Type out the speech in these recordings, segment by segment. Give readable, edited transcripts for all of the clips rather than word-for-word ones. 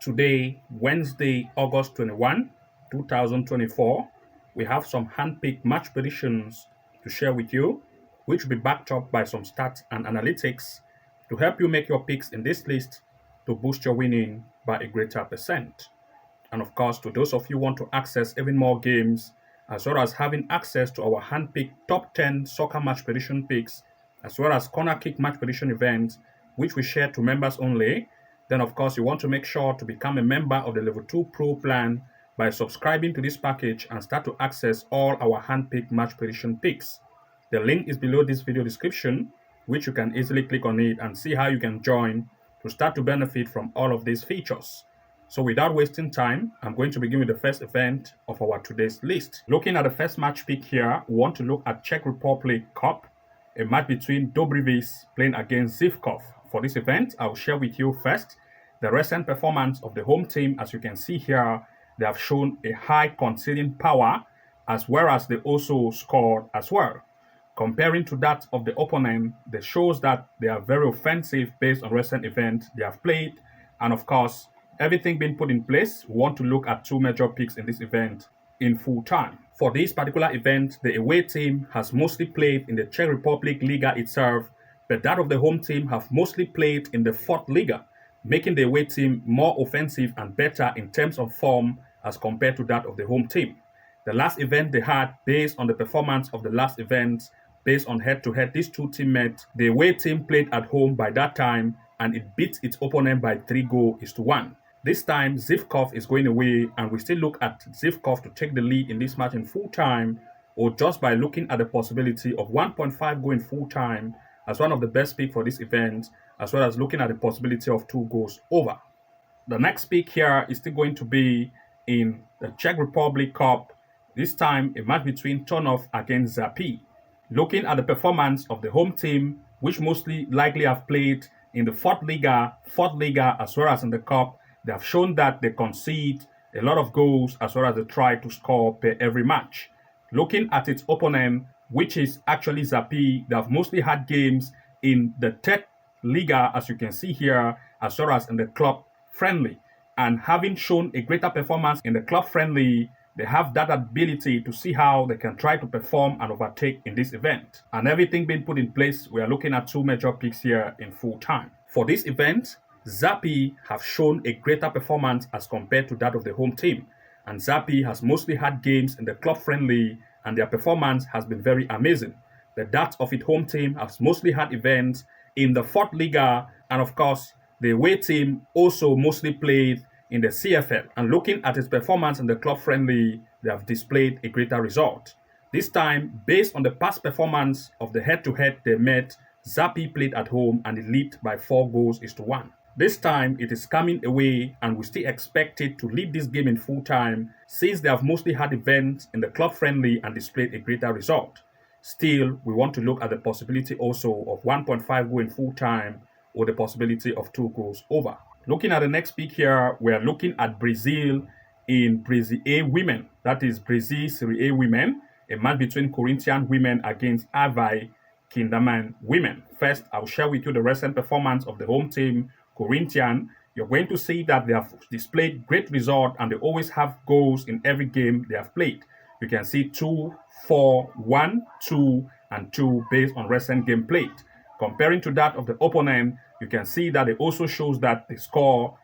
Today, Wednesday, August 21, 2024, we have some hand-picked match predictions to share with you, which will be backed up by some stats and analytics to help you make your picks in this list to boost your winning by a greater percent. And of course, to those of you who want to access even more games, as well as having access to our hand-picked top 10 soccer match prediction picks, as well as corner kick match prediction events, which we share to members only, then of course you want to make sure to become a member of the Level 2 Pro plan by subscribing to this package and start to access all our hand-picked match prediction picks. The link is below this video description, which you can easily click on it and see how you can join to start to benefit from all of these features. So without wasting time, I'm going to begin with the first event of our today's list. Looking at the first match pick here, we want to look at Czech Republic Cup, a match between Dobřice playing against Zivkov. For this event, I will share with you first the recent performance of the home team. As you can see here, they have shown a high conceding power, as well as they also scored as well. Comparing to that of the opponent, that shows that they are very offensive based on recent events they have played. And of course, everything being put in place, we want to look at two major picks in this event in full time. For this particular event, the away team has mostly played in the Czech Republic Liga itself, but that of the home team have mostly played in the fourth Liga, making the away team more offensive and better in terms of form as compared to that of the home team. The last event they had, based on the performance of the last event, based on head-to-head, these two teammates, the away team played at home by that time and it beat its opponent by 3-1. This time, Zivkov is going away, and we still look at Zivkov to take the lead in this match in full time, or just by looking at the possibility of 1.5 goal in full time as one of the best picks for this event, as well as looking at the possibility of 2 goals over. The next pick here is still going to be in the Czech Republic Cup, this time a match between Turnov against Zapi. Looking at the performance of the home team, which mostly likely have played in the fourth Liga, as well as in the Cup, they have shown that they concede a lot of goals as well as they try to score per every match. Looking at its opponent, which is actually Zapi, they have mostly had games in the third Liga, as you can see here, as well as in the club friendly. And having shown a greater performance in the club friendly, they have that ability to see how they can try to perform and overtake in this event. And everything being put in place, we are looking at two major picks here in full time. For this event, Zapi have shown a greater performance as compared to that of the home team. And Zapi has mostly had games in the club friendly and their performance has been very amazing. But that of its home team has mostly had events in the fourth Liga, and of course, the away team also mostly played in the CFL. And looking at its performance in the club friendly, they have displayed a greater result. This time, based on the past performance of the head-to-head they met, Zapi played at home and it lead by 4-1. This time, it is coming away, and we still expect it to lead this game in full time, since they have mostly had events in the club friendly and displayed a greater result. Still, we want to look at the possibility also of 1.5 goal in full time, or the possibility of 2 goals over. Looking at the next pick here, we are looking at Brazil in Brazil A women. That is Brazil Serie A women, a match between Corinthian women against Havel Kinderman women. First, I'll share with you the recent performance of the home team, Corinthian. You're going to see that they have displayed great result and they always have goals in every game they have played. You can see 2, 4, 1, 2, and 2 based on recent game played. Comparing to that of the opponent, you can see that it also shows that they score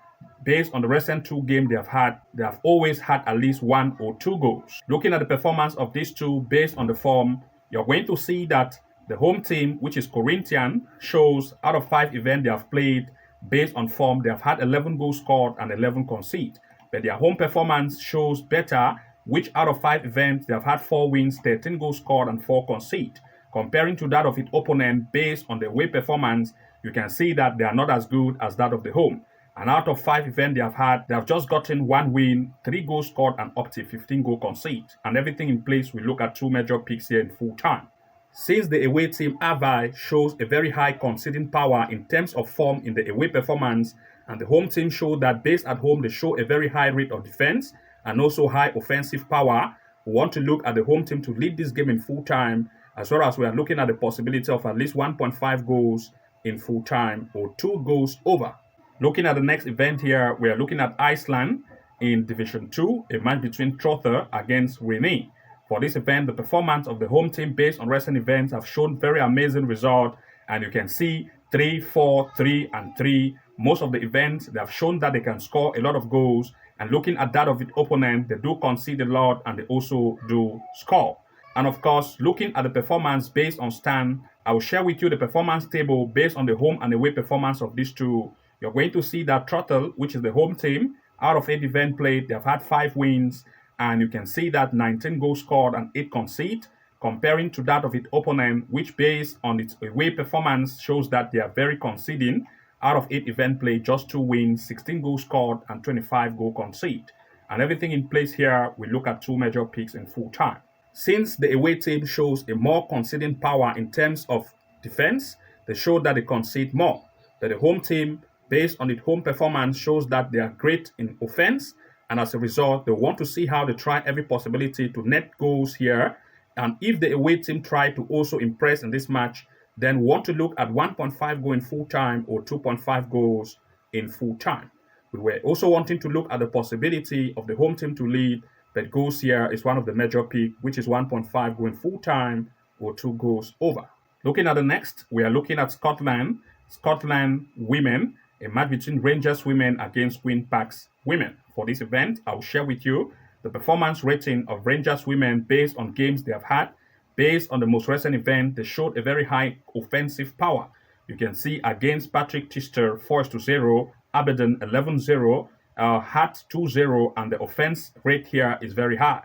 based on the recent 2 games they have always had at least 1 or 2 goals. Looking at the performance of these two based on the form, you're going to see that the home team, which is Corinthian, shows out of 5 events they have played, based on form, they have had 11 goals scored and 11 conceded. But their home performance shows better, which out of 5 events, they have had 4 wins, 13 goals scored and 4 conceded. Comparing to that of its opponent, based on the away performance, you can see that they are not as good as that of the home. And out of 5 events they have just gotten 1 win, 3 goals scored and up to 15 goals conceded. And everything in place, we look at 2 major picks here in full time. Since the away team Havel shows a very high conceding power in terms of form in the away performance, and the home team show that based at home they show a very high rate of defense and also high offensive power, we want to look at the home team to lead this game in full time, as well as we are looking at the possibility of at least 1.5 goals in full time or 2 goals over. Looking at the next event here, we are looking at Iceland in Division 2, a match between Trother against Rene. For this event, the performance of the home team based on recent events have shown very amazing result, and you can see 3, 4, 3, and 3. Most of the events, they have shown that they can score a lot of goals, and looking at that of the opponent, they do concede a lot, and they also do score. And of course, looking at the performance based on stand, I will share with you the performance table based on the home and away performance of these two. You're going to see that Trottle, which is the home team, out of 8 events played, they've had 5 wins, and you can see that 19 goals scored and 8 conceded, comparing to that of its opponent, which based on its away performance shows that they are very conceding. Out of 8 events played, just 2 wins, 16 goals scored, and 25 goals conceded. And everything in place here, we look at 2 major picks in full time. Since the away team shows a more conceding power in terms of defense, they show that they concede more. But the home team, based on its home performance, shows that they are great in offense, and as a result, they want to see how they try every possibility to net goals here. And if the away team try to also impress in this match, then want to look at 1.5 goals in full time or 2.5 goals in full time. We were also wanting to look at the possibility of the home team to lead, but goals here is one of the major pick, which is 1.5 goals in full time or 2 goals over. Looking at the next, we are looking at Scotland women, a match between Rangers women against Queen Parks women. For this event, I will share with you the performance rating of Rangers women based on games they have had. Based on the most recent event, they showed a very high offensive power. You can see against Patrick Tister 4-0, Aberdeen 11-0, Hart 2-0, and the offense rate here is very high,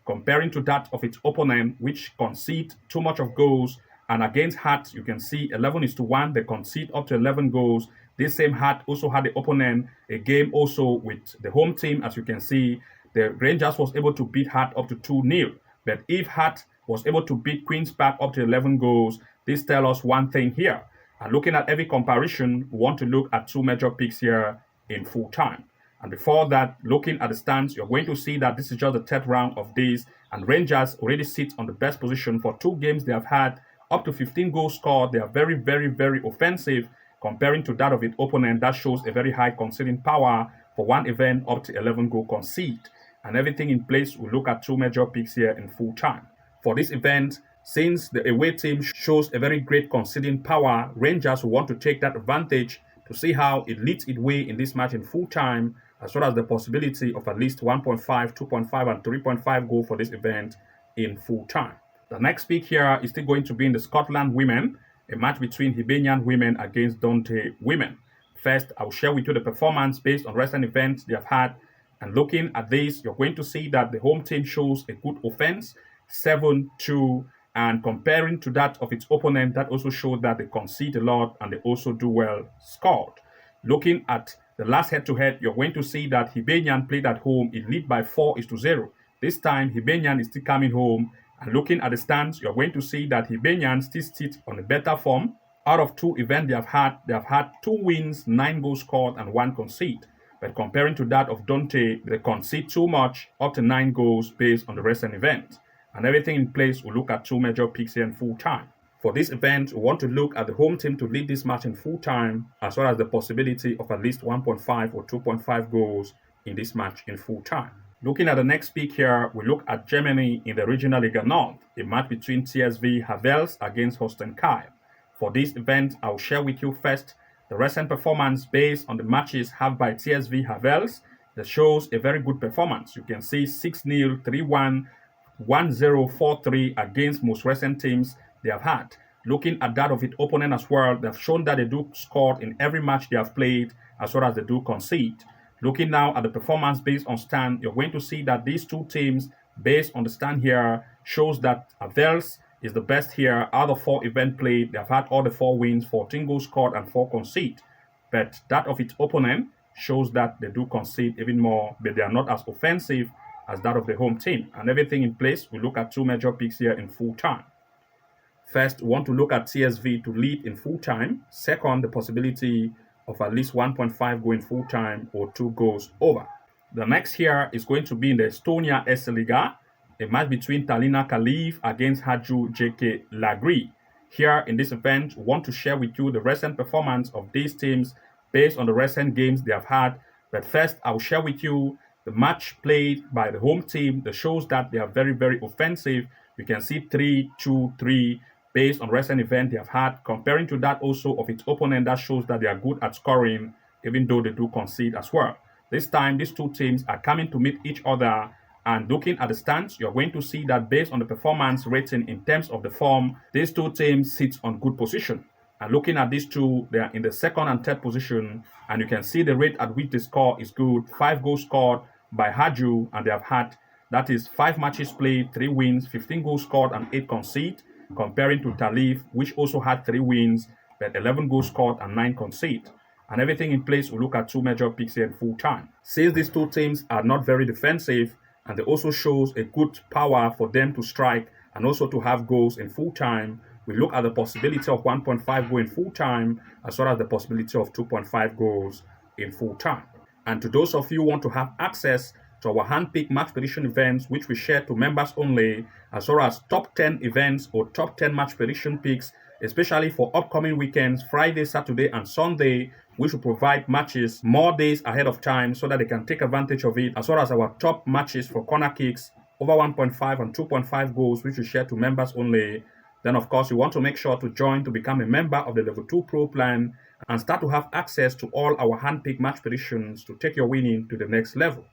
comparing to that of its opponent, which concede too much of goals. And against Hart, you can see 11-1, they concede up to 11 goals. This same Hart also had the opponent a game also with the home team. As you can see, the Rangers was able to beat Hart up to 2-0. But if Hart was able to beat Queen's Park up to 11 goals, this tells us one thing here. And looking at every comparison, we want to look at 2 major picks here in full time. And before that, looking at the stands, you're going to see that this is just the 3rd round of this, and Rangers already sit on the best position for 2 games they have had, up to 15 goals scored. They are very, very, very offensive, comparing to that of its opponent that shows a very high conceding power for one event up to 11 goal concede. And everything in place, we look at 2 major picks here in full time. For this event, since the away team shows a very great conceding power, Rangers will want to take that advantage to see how it leads its way in this match in full time, as well as the possibility of at least 1.5, 2.5, and 3.5 goal for this event in full time. The next pick here is still going to be in the Scotland women, a match between Hibernian women against Dante women. First, I'll share with you the performance based on recent events they have had. And looking at this, you're going to see that the home team shows a good offense, 7-2, and comparing to that of its opponent, that also showed that they concede a lot and they also do well scored. Looking at the last head-to-head, you're going to see that Hibernian played at home, it lead by 4-0. This time, Hibernian is still coming home. And looking at the stands, you're going to see that Hibernian still sits on a better form. Out of 2 events they have had 2 wins, 9 goals scored, and 1 concede. But comparing to that of Dante, they concede too much, up to 9 goals based on the recent event. And everything in place, we'll look at 2 major picks here in full time. For this event, we want to look at the home team to lead this match in full time, as well as the possibility of at least 1.5 or 2.5 goals in this match in full time. Looking at the next pick here, we look at Germany in the Regional Liga North, a match between TSV Havel against Holstein Kiel. For this event, I'll share with you first the recent performance based on the matches had by TSV Havel that shows a very good performance. You can see 6-0, 3-1, 1-0, 4-3 against most recent teams they have had. Looking at that of its opponent as well, they've shown that they do score in every match they have played, as well as they do concede. Looking now at the performance based on stand, you're going to see that these 2 teams, based on the stand here, shows that Havels is the best here. Out of 4 events played, they have had all the 4 wins, 14 goals scored, and 4 concede. But that of its opponent shows that they do concede even more, but they are not as offensive as that of the home team. And everything in place, we look at 2 major picks here in full time. First, we want to look at TSV to lead in full time. Second, the possibility of at least 1.5 goal in full time or 2 goals over. The next here is going to be in the Estonia S Liga, a match between Tallinna Kalev against Hajduk JK Lagri. Here in this event, we want to share with you the recent performance of these teams based on the recent games they have had. But first, I'll share with you the match played by the home team that shows that they are very, very offensive. You can see 3-2-3 based on recent event they have had. Comparing to that also of its opponent, that shows that they are good at scoring, even though they do concede as well. This time, these two teams are coming to meet each other, and looking at the stats, you're going to see that based on the performance rating in terms of the form, these two teams sit on good position. And looking at these two, they are in the second and third position, and you can see the rate at which they score is good. 5 goals scored by Hajduk, and they have had, that is 5 matches played, 3 wins, 15 goals scored, and 8 conceded, comparing to Tallinn, which also had 3 wins, but 11 goals scored and 9 conceded. And everything in place, we look at 2 major picks here in full time. Since these two teams are not very defensive, and they also shows a good power for them to strike and also to have goals in full time, we look at the possibility of 1.5 goal in full time, as well as the possibility of 2.5 goals in full time. And to those of you who want to have access to our hand-picked match prediction events, which we share to members only, as well as top 10 events or top 10 match prediction picks, especially for upcoming weekends, Friday, Saturday, and Sunday, which will provide matches more days ahead of time so that they can take advantage of it, as well as our top matches for corner kicks, over 1.5 and 2.5 goals, which we share to members only. Then, of course, you want to make sure to join to become a member of the Level 2 Pro plan and start to have access to all our hand-picked match predictions to take your winning to the next level.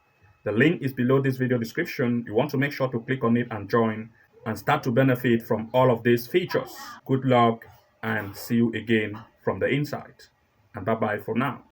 The link is below this video description. You want to make sure to click on it and join and start to benefit from all of these features. Good luck and see you again from the inside. And bye-bye for now.